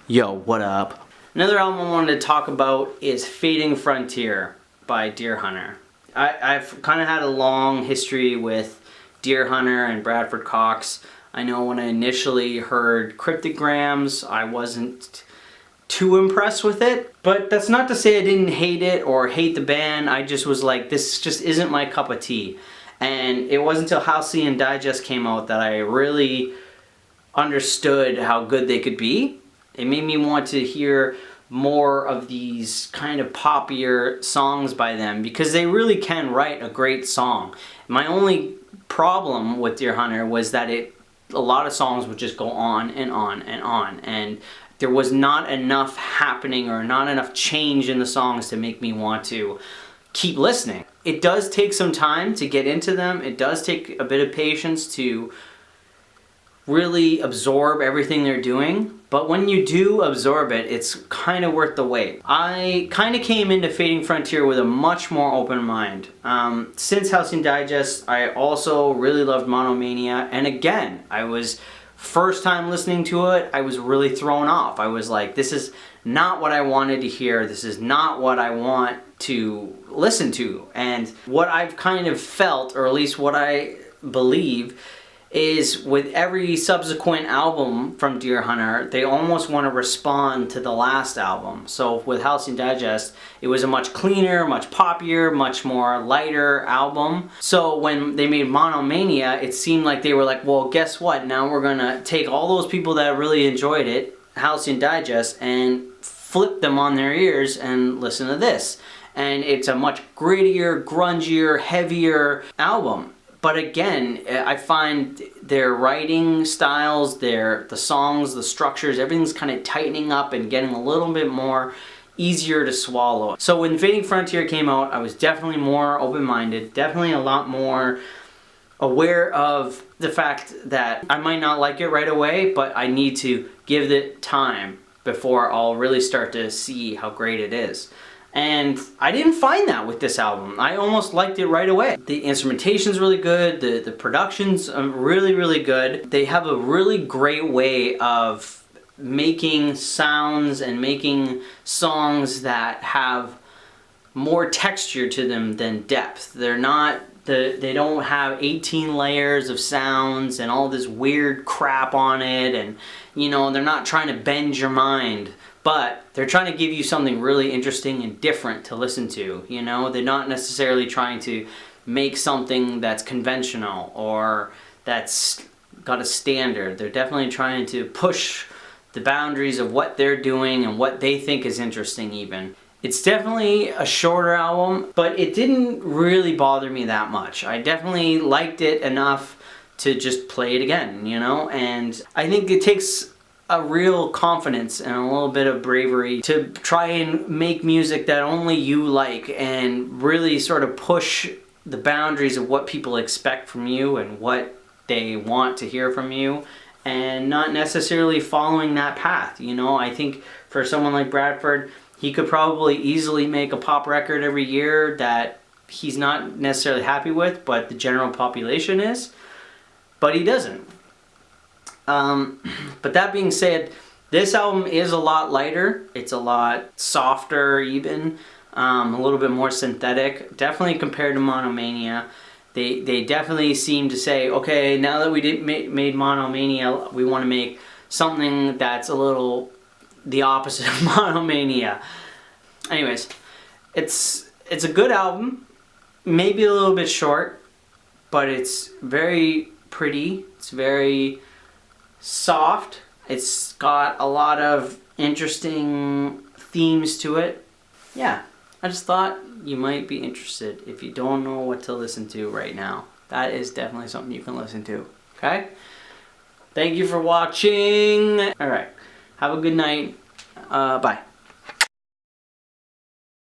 Yo, what up? Another album I wanted to talk about is Fading Frontier by Deerhunter. I've kind of had a long history with Deerhunter and Bradford Cox. I know when I initially heard Cryptograms, I wasn't too impressed with it, but that's not to say I didn't hate it or hate the band. I just was like, this just isn't my cup of tea. And it wasn't until Halcyon Digest came out that I really understood how good they could be. It made me want to hear more of these kind of poppier songs by them because they really can write a great song. My only problem with Deerhunter was that a lot of songs would just go on and on and on, and there was not enough happening or not enough change in the songs to make me want to keep listening. It does take some time to get into them. It does take a bit of patience to really absorb everything they're doing, but when you do absorb it, it's kind of worth the wait. I kind of came into Fading Frontier with a much more open mind. Since Halcyon Digest, I also really loved Monomania, and again, first time listening to it, I was really thrown off. I was like, this is not what I wanted to hear, this is not what I want to listen to. And what I've kind of felt, or at least what I believe, is with every subsequent album from Deerhunter, they almost want to respond to the last album. So with Halcyon Digest, it was a much cleaner, much poppier, much more lighter album. So when they made Monomania, it seemed like they were like, well, guess what? Now we're gonna take all those people that really enjoyed it, Halcyon Digest, and flip them on their ears and listen to this. And it's a much grittier, grungier, heavier album. But again, I find their writing styles, the songs, the structures, everything's kind of tightening up and getting a little bit more easier to swallow. So when Fading Frontier came out, I was definitely more open-minded, definitely a lot more aware of the fact that I might not like it right away, but I need to give it time before I'll really start to see how great it is. And I didn't find that with this album. I almost liked it right away. The instrumentation's really good, the production's really, really good. They have a really great way of making sounds and making songs that have more texture to them than depth. They don't have 18 layers of sounds and all this weird crap on it, and you know, they're not trying to bend your mind. But they're trying to give you something really interesting and different to listen to, you know? They're not necessarily trying to make something that's conventional or that's got a standard. They're definitely trying to push the boundaries of what they're doing and what they think is interesting even. It's definitely a shorter album, but it didn't really bother me that much. I definitely liked it enough to just play it again, you know? And I think it takes a real confidence and a little bit of bravery to try and make music that only you like and really sort of push the boundaries of what people expect from you and what they want to hear from you, and not necessarily following that path. You know, I think for someone like Bradford, he could probably easily make a pop record every year that he's not necessarily happy with, but the general population is, but he doesn't. But that being said, this album is a lot lighter. It's a lot softer even, a little bit more synthetic, definitely compared to Monomania. They definitely seem to say, okay, now that we made Monomania, we want to make something that's a little the opposite of Monomania. Anyways, it's a good album, maybe a little bit short, but it's very pretty. It's very soft. It's got a lot of interesting themes to it. Yeah, I just thought you might be interested if you don't know what to listen to right now. That is definitely something you can listen to, okay? Thank you for watching. All right, have a good night. Bye.